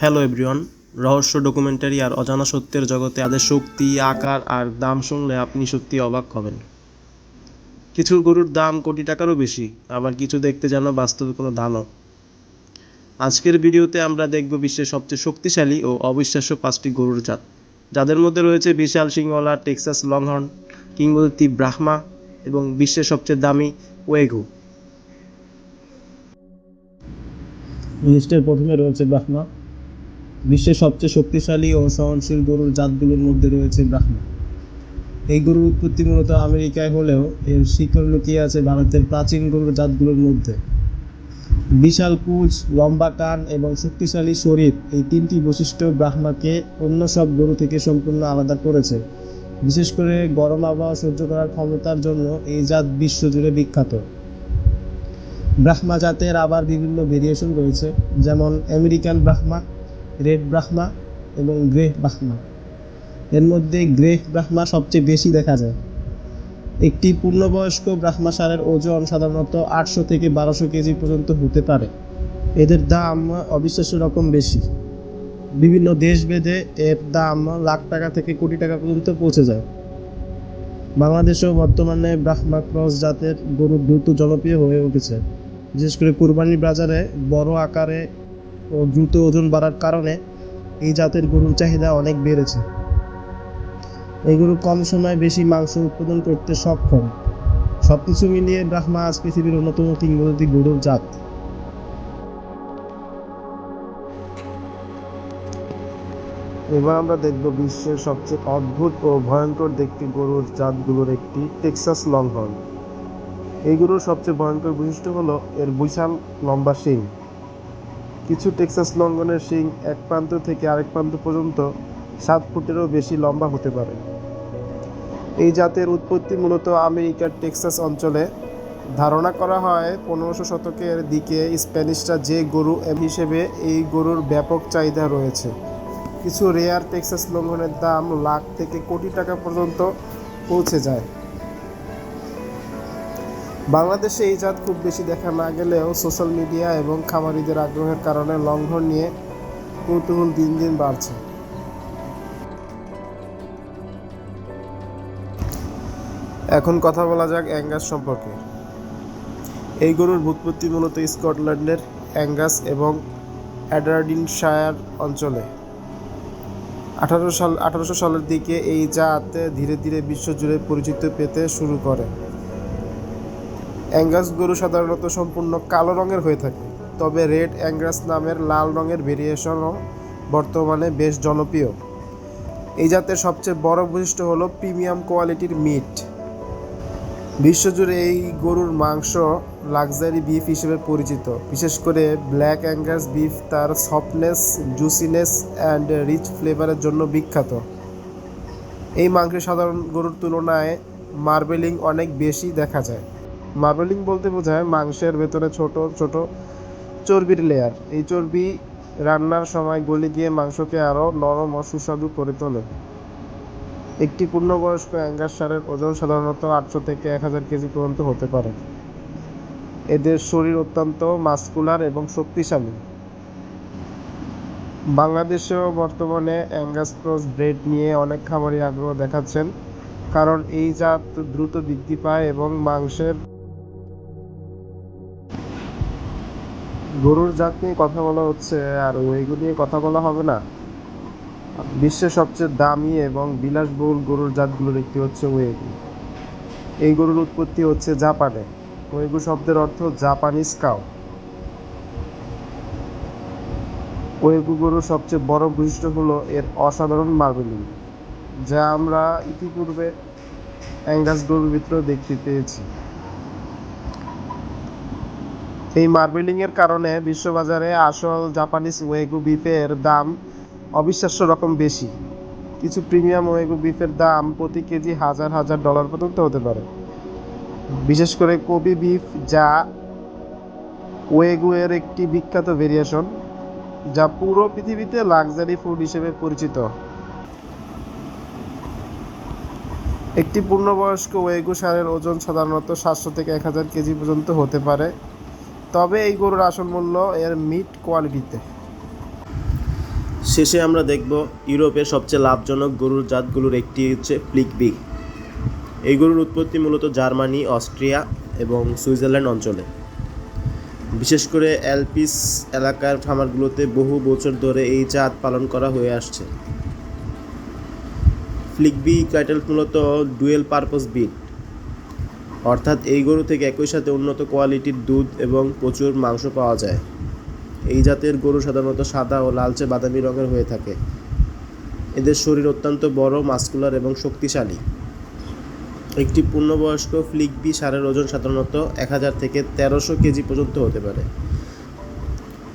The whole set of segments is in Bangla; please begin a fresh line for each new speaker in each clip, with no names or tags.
হ্যালো এভরিওয়ান, রহস্য ডকুমেন্টারি আর অজানা সত্যের জগতে তাদের শক্তি, আকার আর দাম শুনলে আপনি সত্যি অবাক হবেন। কিছু গরুর দাম কোটি টাকারও বেশি, আবার কিছু দেখতে যেন বাস্তবে কোনো দানও। আজকের ভিডিওতে আমরা দেখব বিশ্বের সবচেয়ে শক্তিশালী ও অবিশ্বাস্য 5টি গরুর জাত, যাদের মধ্যে রয়েছে বিশাল সিংওয়ালা টেক্সাস লংহর্ন, কিংবদন্তি ব্রাহ্মা এবং বিশ্বের সবচেয়ে দামি ওয়েগু। লিস্টের প্রথমে রয়েছে ব্রাহ্মা। বিশ্বের সবচেয়ে শক্তিশালী ও সহনশীল গরুর জাতগুলোর মধ্যে রয়েছে ব্রাহ্মা। এই গরুর উৎপত্তি মূলত আমেরিকায় হলেও এর শিকড় লুকিয়ে আছে ভারতের প্রাচীন গরুর জাতগুলোর মধ্যে। বিশাল পুঁজ, লম্বা কান এবং শক্তিশালী শরীর, এই তিনটি বৈশিষ্ট্য ব্রাহ্মাকে অন্য সব গরু থেকে সম্পূর্ণ আলাদা করেছে। বিশেষ করে গরম আবহাওয়া সহ্য করার ক্ষমতার জন্য এই জাত বিশ্বজুড়ে বিখ্যাত। ব্রাহ্মা জাতের আবার বিভিন্ন ভেরিয়েশন রয়েছে, যেমন আমেরিকান ব্রাহ্মা, রেড ব্রাহ্মা এবং গ্রে ব্রাহ্মা। এর মধ্যে গ্রে ব্রাহ্মা সবচেয়ে বেশি দেখা যায়। একটি পূর্ণবয়স্ক ব্রাহ্মা ষাঁড়ের ওজন সাধারণত 800 থেকে 1200 কেজি পর্যন্ত হতে পারে। এদের দাম অবিশ্বাস্য রকম বেশি। বিভিন্ন দেশ ভেদে এর দাম লাখ টাকা থেকে কোটি টাকা পর্যন্ত পৌঁছে যায়। বাংলাদেশেও বর্তমানে ব্রাহ্মা ক্রস জাতের গরু দ্রুত জনপ্রিয় হয়ে উঠেছে। বিশেষ করে কুরবানির বাজারে বড় আকারে ও দ্রুত ওজন বাড়ার কারণে এই জাতের গরুর চাহিদা অনেক বেড়েছে। এই গরু কম সময়ে বেশি মাংস উৎপাদন করতে সক্ষম। সবকিছু মিলিয়ে ব্রাহ্মা আজ পৃথিবীর অন্যতম কিংবদন্তি গরুর জাত। এবার আমরা দেখব বিশ্বের সবচেয়ে অদ্ভুত ও ভয়ঙ্কর দেখতে গরুর জাতগুলোর একটি, টেক্সাস লংহর্ন। এই গরুর সবচেয়ে ভয়ঙ্কর বৈশিষ্ট্য হলো এর বিশাল লম্বা শিং। কিছু টেক্সাস লংহর্নের শিং এক প্রান্ত থেকে আরেক প্রান্ত পর্যন্ত 7 ফুটেরও বেশি লম্বা হতে পারে। এই জাতের উৎপত্তি মূলত আমেরিকার টেক্সাস অঞ্চলে। ধারণা করা হয় 1500 শতকের দিকে স্প্যানিশরা যে গরু হিসেবে এই গরুর ব্যাপক চাহিদা রয়েছে। কিছু রেয়ার টেক্সাস লংহর্নের দাম লাখ থেকে কোটি টাকা পর্যন্ত পৌঁছে যায়। বাংলাদেশে এই জাত খুব বেশি দেখা না গেলেও সোশ্যাল মিডিয়া এবং খামারিদের আগ্রহের কারণে লংহর্ন নিয়ে কৌতূহল দিন দিন বাড়ছে। এখন কথা বলা যাক অ্যাঙ্গাস সম্পর্কে। এই গরুর উৎপত্তি মূলত স্কটল্যান্ডের অ্যাঙ্গাস এবং অ্যাবারডিনশায়ার অঞ্চলে। 1800 সালের দিকে এই জাত ধীরে ধীরে বিশ্বজুড়ে পরিচিতি পেতে শুরু করে। অ্যাঙ্গাস গরু সাধারণত সম্পূর্ণ কালো রঙের হয়ে থাকে, তবে রেড অ্যাঙ্গাস নামের লাল রঙের ভেরিয়েশনও বর্তমানে বেশ জনপ্রিয়। এই জাতের সবচেয়ে বড় বৈশিষ্ট্য হলো প্রিমিয়াম কোয়ালিটির মিট। বিশ্বজুড়ে এই গরুর মাংস লাক্সারি বিফ হিসেবে পরিচিত। বিশেষ করে ব্ল্যাক অ্যাঙ্গাস বিফ তার সফটনেস, জুসিনেস অ্যান্ড রিচ ফ্লেভারের জন্য বিখ্যাত। এই মাংসে সাধারণ গরুর তুলনায় মার্বেলিং অনেক বেশি দেখা যায়। মার্বেলিং বলতে বোঝায় মাংসের ভেতরে ছোট ছোট চর্বির লেয়ার। এই চর্বি রান্নার সময় গলে গিয়ে মাংসকে আরও নরম ও সুস্বাদু করে তোলে। একটি পূর্ণবয়স্ক অ্যাঙ্গাস ষাঁড়ের ওজন সাধারণত 800 থেকে 1000 কেজি পর্যন্ত হতে পারে। এদের শরীর অত্যন্ত মাসকুলার এবং শক্তিশালী। বাংলাদেশেও বর্তমানে অ্যাঙ্গাস ক্রস ব্রেড নিয়ে অনেক খামারি আগ্রহ দেখাচ্ছেন, কারণ এই জাত দ্রুত বৃদ্ধি পায় এবং মাংসের। গরুর জাত নিয়ে কথা বলা হচ্ছে, আর ওইগুলো নিয়ে কথা বলা হবে না। বিশ্বের সবচেয়ে দামি এবং বিলাসবহুল গরুর জাতগুলোর একটি হচ্ছে ওয়েগু। এই গরুর উৎপত্তি হচ্ছে জাপানে। ওয়েগু শব্দের অর্থ জাপানিজ কাউ। ওয়েগু গরুর সবচেয়ে বড় বৈশিষ্ট্য হলো এর অসাধারণ মার্বেলিং, যা আমরা ইতিপূর্বে অ্যাঙ্গাস গরুর ভিতরেও দেখতে পেয়েছি। এই মার্বেলিংয়ের কারণে বিশ্ববাজারে আসল জাপানিজ ওয়েগু বিফের দাম অবিশ্বাস্য রকম বেশি। কিছু প্রিমিয়াম ওয়েগু বিফের দাম প্রতি কেজি হাজার হাজার ডলার পর্যন্ত হতে পারে। বিশেষ করে কোবি বিফ, যা ওয়েগু এর একটি বিখ্যাত ভেরিয়েশন, যা পুরো পৃথিবীতে লাক্সারি ফুড হিসেবে পরিচিত। একটি পূর্ণবয়স্ক ওয়েগু ষাঁড়ের ওজন সাধারণত 700 থেকে 1000 কেজি পর্যন্ত হতে পারে, তবে এই গরুর আসল মূল্য এর মিট কোয়ালিটিতে।
শেষে আমরা দেখব ইউরোপের সবচেয়ে লাভজনক গরুর জাতগুলোর একটি হচ্ছে ফ্লিকবি। এই গরুর উৎপত্তি মূলত জার্মানি, অস্ট্রিয়া এবং সুইজারল্যান্ড অঞ্চলে। বিশেষ করে অ্যালপিস এলাকার খামারগুলোতে বহু বছর ধরে এই জাত পালন করা হয়ে আসছে। ফ্লিকবি ক্যাটেল মূলত ডুয়েল পারপোজ ব্রিড, অর্থাৎ এই গরু থেকে একই সাথে উন্নত কোয়ালিটির দুধ এবং প্রচুর মাংস পাওয়া যায়। এই জাতের গরু সাধারণত সাদা ও লালচে বাদামি রঙের হয়ে থাকে। এদের শরীর অত্যন্ত বড়, মাস্কুলার এবং শক্তিশালী। একটি পূর্ণবয়স্ক ফ্লিকবি ষাঁড়ের ওজন সাধারণত 1000 থেকে 1300 কেজি পর্যন্ত হতে পারে।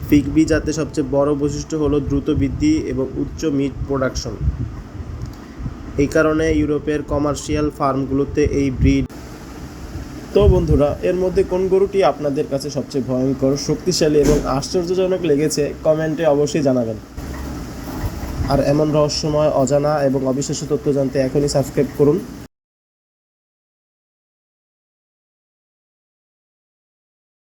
ফ্লিকবি জাতের সবচেয়ে বড় বৈশিষ্ট্য হলো দ্রুত বৃদ্ধি এবং উচ্চ মিট প্রোডাকশন। এই কারণে ইউরোপের কমার্শিয়াল ফার্মগুলোতে এই ব্রিড। তো বন্ধুরা, এর মধ্যে কোন গরুটি আপনাদের কাছে সবচেয়ে ভয়ঙ্কর, শক্তিশালী এবং আশ্চর্যজনক লেগেছে কমেন্টে অবশ্যই জানাবেন। আর এমন রহস্যময়, অজানা এবং অবিশ্বাস্য তথ্য জানতে এখনই সাবস্ক্রাইব করুন।